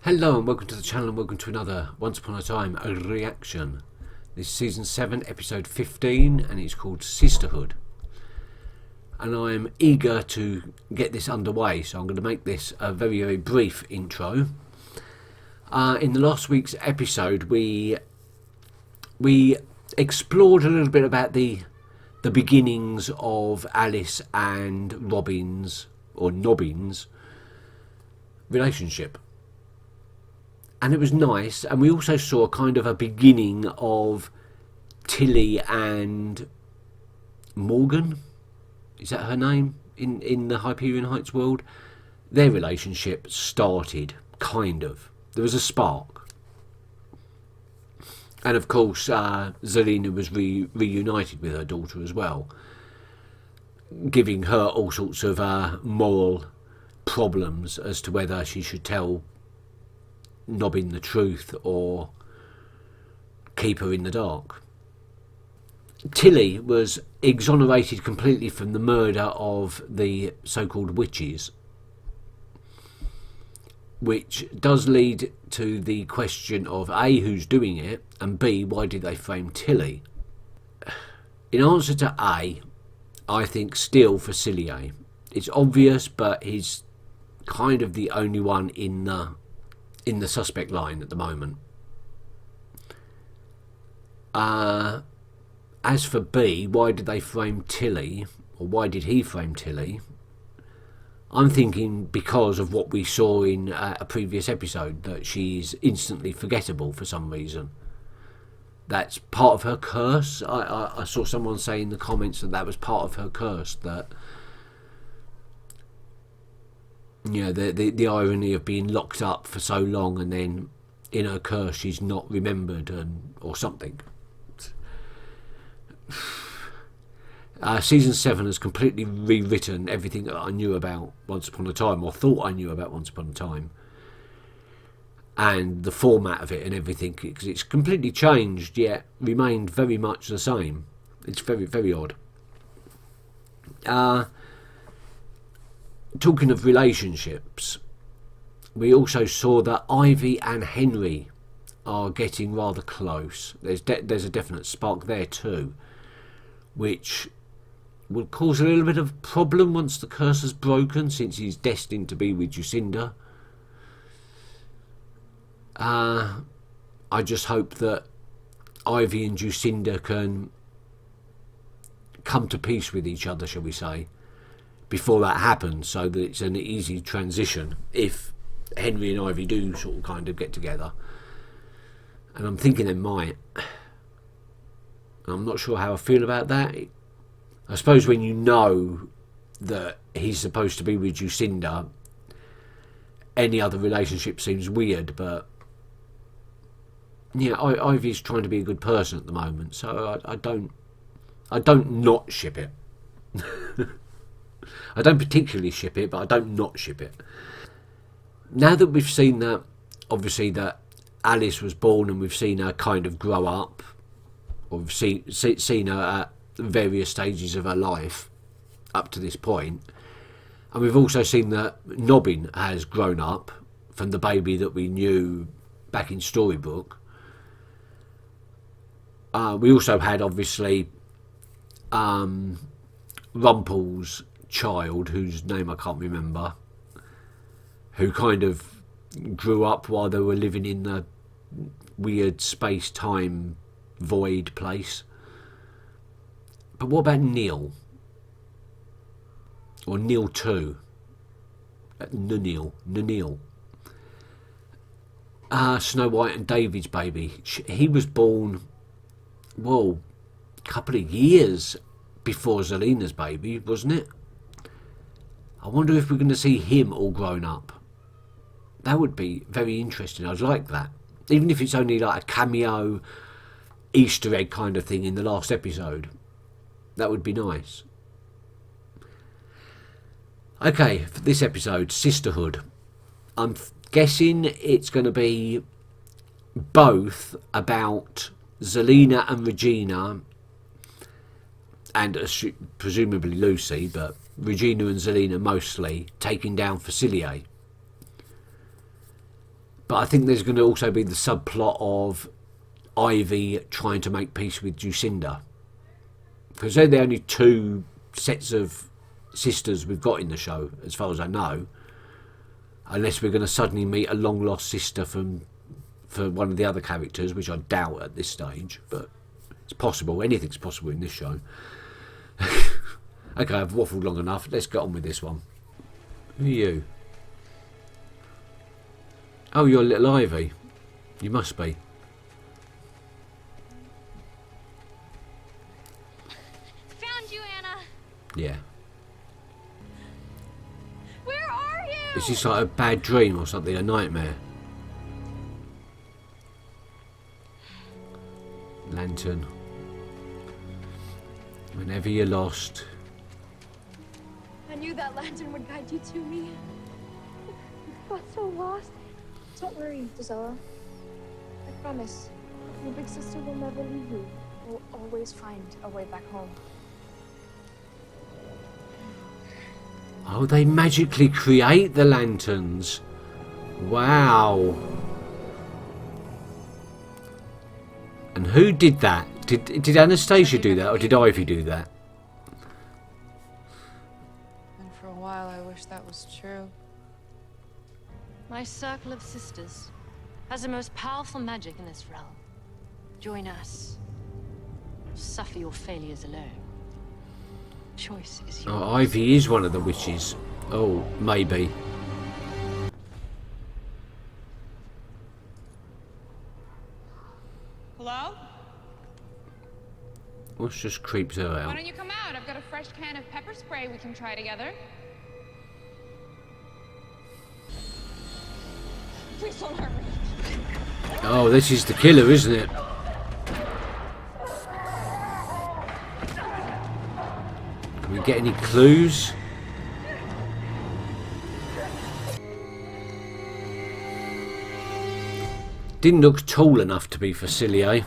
Hello and welcome to the channel and welcome to another Once Upon a Time reaction. This is season 7 episode 15 and it's called Sisterhood. And I'm eager to get this underway, so I'm going to make this a very brief intro. In the last week's episode we explored a little bit about the beginnings of Alice and Robin's or Nobbin's relationship. And it was nice, and we also saw kind of a beginning of Tilly and Morgan, is that her name, in the Hyperion Heights world? Their relationship started, kind of. There was a spark. And of course, Zelena was reunited with her daughter as well, giving her all sorts of moral problems as to whether she should tell Nobbin the truth or keep her in the dark. Tilly was exonerated completely from the murder of the so-called witches, which does lead to the question of A, who's doing it, and B, why did they frame Tilly? In answer to A, I think still Facilier. It's obvious, but he's kind of the only one in the suspect line at the moment. As for B, why did they frame Tilly, or why did he frame Tilly? I'm thinking because of what we saw in a previous episode, that she's instantly forgettable for some reason. That's part of her curse. I saw someone say in the comments that was part of her curse, that the irony of being locked up for so long and then in her curse she's not remembered or something. Season 7 has completely rewritten everything that I knew about Once Upon a Time, or thought I knew about Once Upon a Time, and the format of it and everything, because it's completely changed yet remained very much the same. It's very odd. Talking of relationships, we also saw that Ivy and Henry are getting rather close. There's a definite spark there too, which will cause a little bit of problem once the curse is broken, since he's destined to be with Jacinda. I just hope that Ivy and Jacinda can come to peace with each other, shall we say, before that happens, so that it's an easy transition if Henry and Ivy do sort of kind of get together. And I'm thinking they might. I'm not sure how I feel about that. I suppose when you know that he's supposed to be with Jacinda, any other relationship seems weird, but yeah, Ivy's trying to be a good person at the moment, so I don't not ship it. I don't particularly ship it, but I don't not ship it. Now that we've seen that, obviously, that Alice was born and we've seen her kind of grow up, or we've seen her at various stages of her life up to this point, and we've also seen that Nobbin has grown up from the baby that we knew back in Storybook. We also had, obviously, Rumpel's child, whose name I can't remember, who kind of grew up while they were living in the weird space-time void place. But what about Neil? Or Neil 2? Neil. Snow White and David's baby. He was born, well, a couple of years before Zelena's baby, wasn't it? I wonder if we're going to see him all grown up. That would be very interesting. I'd like that. Even if it's only like a cameo Easter egg kind of thing in the last episode. That would be nice. Okay, for this episode, Sisterhood. I'm guessing it's going to be both about Zelena and Regina, and presumably Lucy, but Regina and Zelena mostly, taking down Facilier. But I think there's going to also be the subplot of Ivy trying to make peace with Jacinda. Because they're the only two sets of sisters we've got in the show, as far as I know. Unless we're going to suddenly meet a long-lost sister for one of the other characters, which I doubt at this stage. But it's possible. Anything's possible in this show. Okay, I've waffled long enough. Let's get on with this one. Who are you? Oh, you're little Ivy. You must be. Found you, Anna. Yeah. Where are you? Is this like a bad dream or something? A nightmare? Lantern. Whenever you're lost. I knew that lantern would guide you to me. I got so lost. Don't worry, Gisela. I promise. Your big sister will never leave you. We'll always find a way back home. Oh, they magically create the lanterns. Wow. And who did that? Did Anastasia do that, or did Ivy do that? And for a while I wish that was true. My circle of sisters has the most powerful magic in this realm. Join us. Suffer your failures alone. Choice is yours. Oh, Ivy is one of the witches. Oh, maybe. Hello? What's just creeps her Why out? don't you come out? I've got a fresh can of pepper spray we can try together. Please don't hurt me. Oh, this is the killer, isn't it? Can we get any clues? Didn't look tall enough to be Facilier.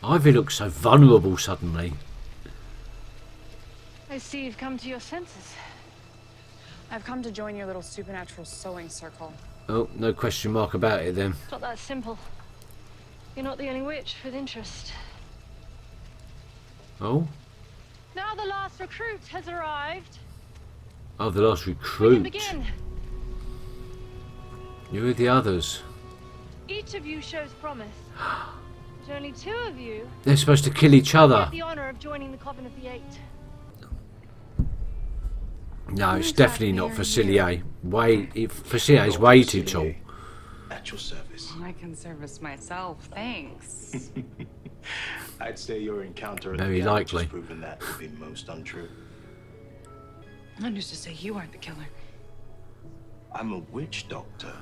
Ivy looks so vulnerable suddenly. I see you've come to your senses. I've come to join your little supernatural sewing circle. Oh, no question mark about it then. It's not that simple. You're not the only witch with interest. Oh? Now the last recruit has arrived. Oh, the last We can recruit. begin. Who are the others? Each of you shows promise. But only two of you They're supposed to kill each other. get the honor of joining the Coven of the Eight. No, it's Exactly definitely not are Facilier. Facilier is way too tall. At your service. I can service myself, thanks. I'd say your encounter at Very the garage likely. has proven that to be most untrue. And who's to say you aren't the killer? I'm a witch doctor.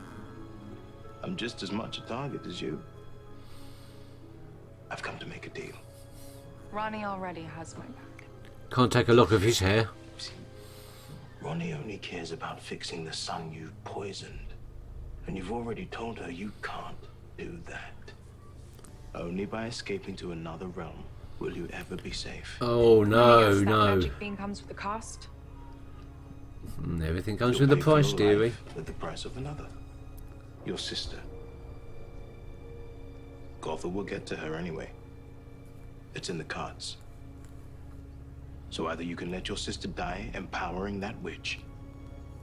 I'm just as much a target as you. I've come to make a deal. Ronnie already has my back. Can't take a lock of his hair. See, Ronnie only cares about fixing the son you've poisoned. And you've already told her you can't do that. Only by escaping to another realm will you ever be safe. Oh no, Yes, that no. magic bean comes with a cost. Everything comes You'll with a pay for price, your dearie. life with the price of another. Your sister. Gothel will get to her anyway. It's in the cards. So either you can let your sister die empowering that witch,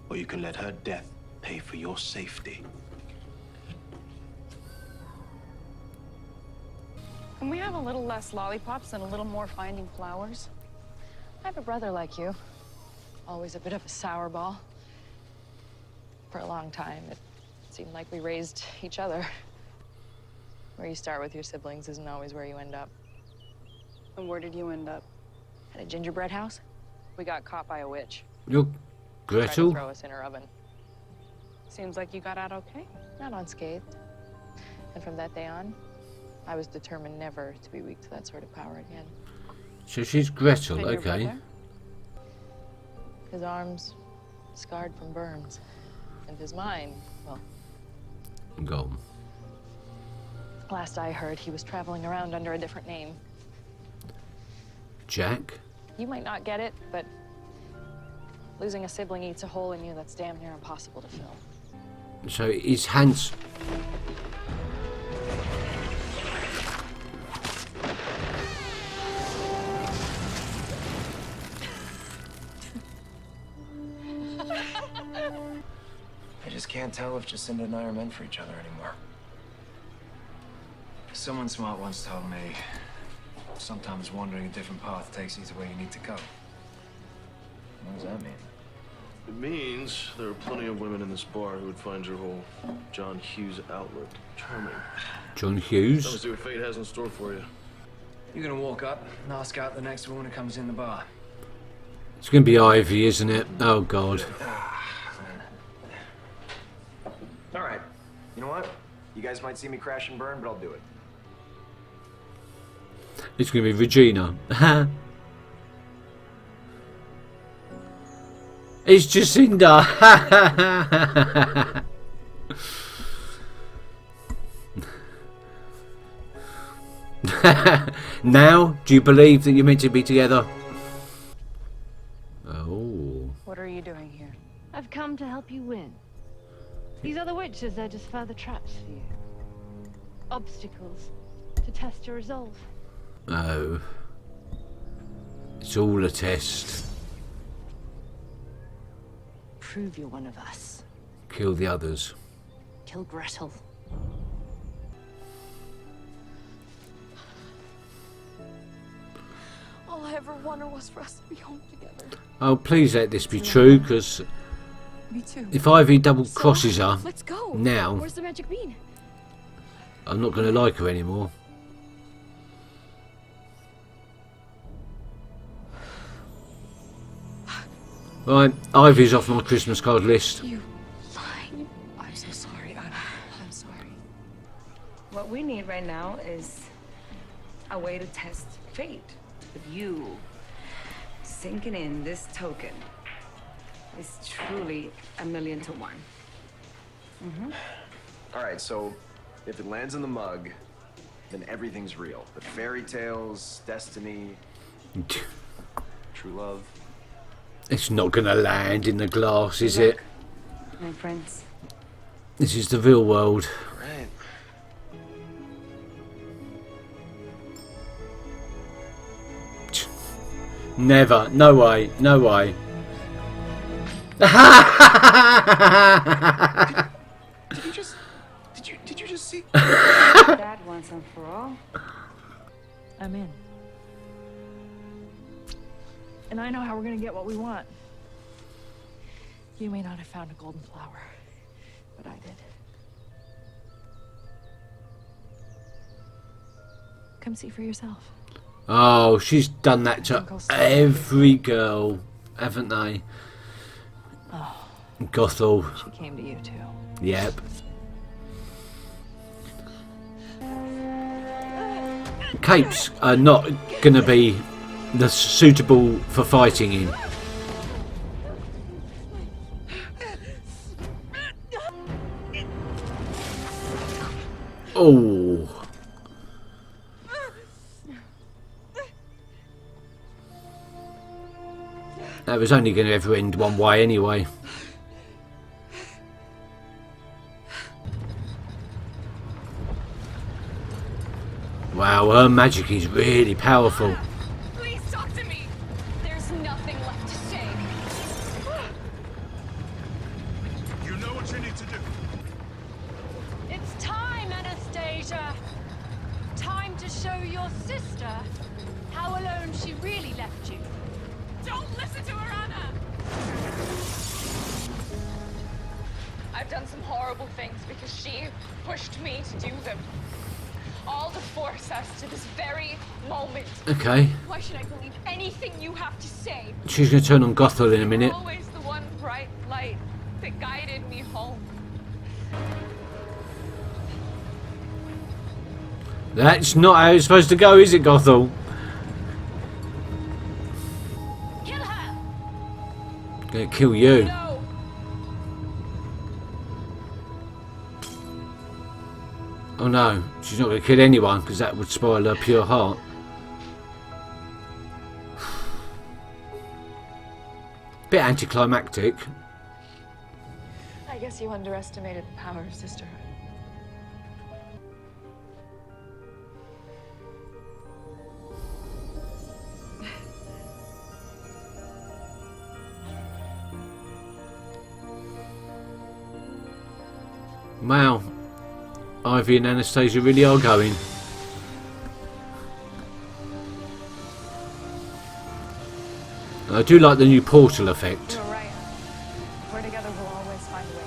or you can let her death pay for your safety. Can we have a little less lollipops and a little more finding flowers? I have a brother like you. Always a bit of a sour ball. For a long time, it seemed like we raised each other. Where you start with your siblings isn't always where you end up. And where did you end up? At a gingerbread house. We got caught by a witch. You're Tried to Gretel? throw us in her oven. Seems like you got out okay. Not unscathed. And from that day on, I was determined never to be weak to that sort of power again. So she's Gretel, And your okay. brother? His arms scarred from burns. And his mind, well, Gone. last I heard, he was traveling around under a different name. Jack? You might not get it, but losing a sibling eats a hole in you that's damn near impossible to fill. So his hands. I just can't tell if Jacinda and I are meant for each other anymore. Someone smart once told me, sometimes wandering a different path takes you to where you need to go. What does that mean? It means there are plenty of women in this bar who would find your whole John Hughes outlook charming. John Let's Hughes. see what fate has in store for you. You're gonna walk up and ask out the next woman who comes in the bar. It's going to be Ivy, isn't it? Oh, God. All right. You know what? You guys might see me crash and burn, but I'll do it. It's going to be Regina. It's Jacinda. Now, do you believe that you're meant to be together? Oh. What are you doing here? I've come to help you win. These other witches are just further traps for you. Obstacles to test your resolve. Oh. It's all a test. Prove you're one of us. Kill the others. Kill Gretel. All I ever wanted was for us to be home together. Oh, please let this be true, because Me too. if Ivy double crosses her, Let's go. now, Where's the magic bean? I'm not going to like her anymore. Right, Ivy's off my Christmas card list. You lying. I'm so sorry. I'm sorry. What we need right now is a way to test fate. With you sinking in this token is truly 1,000,000 to 1. All right, so if it lands in the mug, then everything's real. The fairy tales, destiny, true love. It's not going to land in the glass, is it? My friends. This is the real world. Right. Never. No way. No way. Did you just see? That once and for all. I'm in. And I know how we're gonna get what we want. You may not have found a golden flower, but I did. Come see for yourself. Oh, she's done that to every girl, haven't they? Oh, Gothel. she came to you too. Yep. Capes are not going to be the suitable for fighting in. Oh. That was only going to ever end one way anyway. Wow, her magic is really powerful. Please talk to me. There's nothing left to say. You know what you need to do. It's time, Anastasia. Time to show your sister how alone she really left you. Don't listen to her, Anna. I've done some horrible things because she pushed me to do them. All to force us to this very moment. Okay, Why should I believe anything you have to say? she's going to turn on Gothel in a minute. You're always the one bright light that guided me home. That's not how it's supposed to go, is it, Gothel? Kill her! Gonna kill you. No. Oh no, she's not going to kill anyone because that would spoil her pure heart. Bit anticlimactic. I I guess you underestimated the power of Sisterhood. Wow, Ivy and Anastasia really are going. I do like the new portal effect. You're right. We're together, we'll always find a way.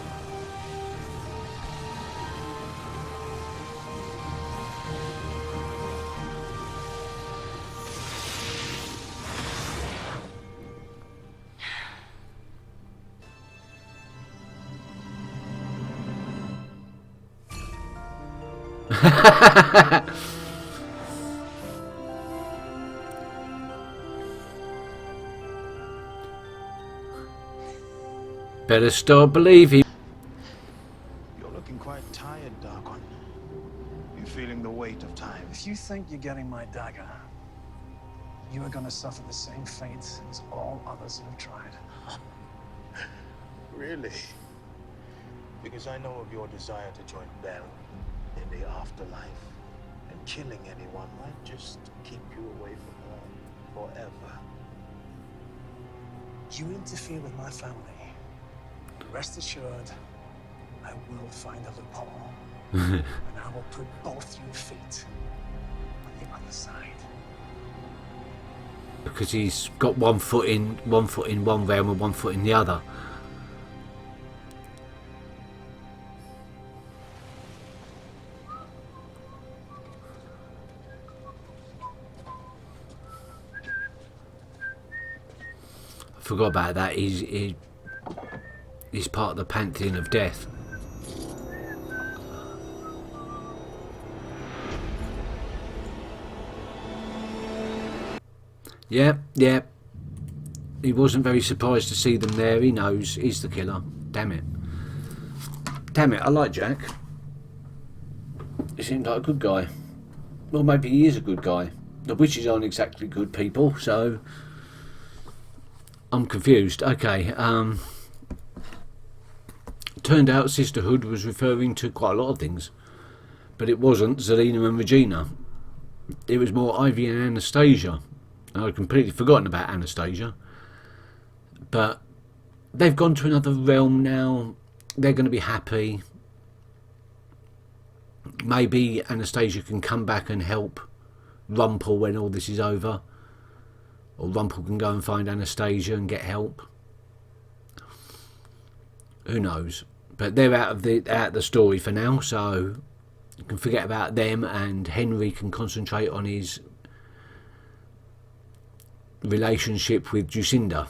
Better start believing. You're looking quite tired, Dark One. You feeling the weight of time? If you think you're getting my dagger, you are going to suffer the same fate as all others who have tried. Really? Because I know of your desire to join Belle in the afterlife, and killing anyone might just keep you away from her forever. You interfere with my family. Rest assured, I will find a loophole. And I will put both your feet on the other side. Because he's got one foot in one realm and one foot in the other. I forgot about that. He's part of the pantheon of death. Yeah. He wasn't very surprised to see them there. He knows he's the killer. Damn it. I like Jack. He seemed like a good guy. Well, maybe he is a good guy. The witches aren't exactly good people, so I'm confused. Okay, turned out Sisterhood was referring to quite a lot of things, but it wasn't Zelena and Regina. It was more Ivy and Anastasia. I'd completely forgotten about Anastasia, but they've gone to another realm now. They're going to be happy. Maybe Anastasia can come back and help Rumpel when all this is over, or Rumpel can go and find Anastasia and get help. Who knows? But they're out of the story for now, so you can forget about them, and Henry can concentrate on his relationship with Jacinda.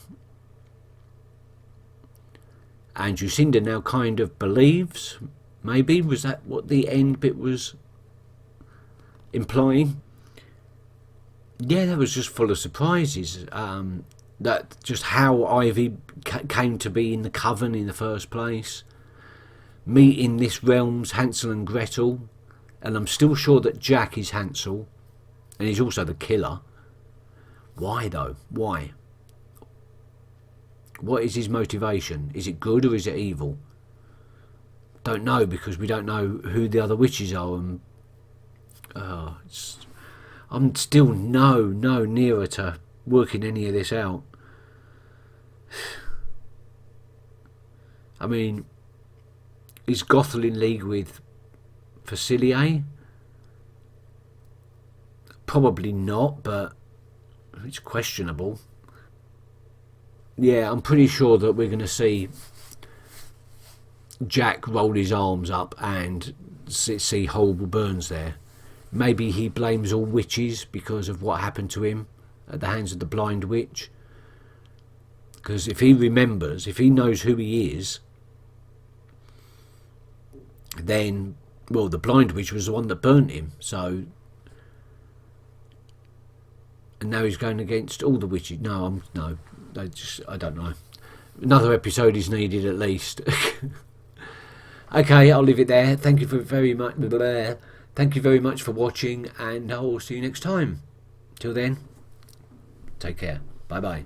And Jacinda now kind of believes, maybe, was that what the end bit was implying? Yeah, that was just full of surprises. That just how Ivy came to be in the coven in the first place, meeting this realm's Hansel and Gretel, and I'm still sure that Jack is Hansel, and he's also the killer. Why though? Why? What is his motivation? Is it good or is it evil? Don't know, because we don't know who the other witches are, and I'm still no nearer to working any of this out. I mean, is Gothel in league with Facilier? Probably not, but it's questionable. Yeah, I'm pretty sure that we're going to see Jack roll his arms up and see horrible burns there. Maybe he blames all witches because of what happened to him at the hands of the blind witch. Because if he remembers, if he knows who he is, then, well, the blind witch was the one that burnt him, so... And now he's going against all the witches. No, I don't know. Another episode is needed at least. Okay, I'll leave it there. Thank you very much. Thank you very much for watching, and I'll see you next time. Till then, take care. Bye bye.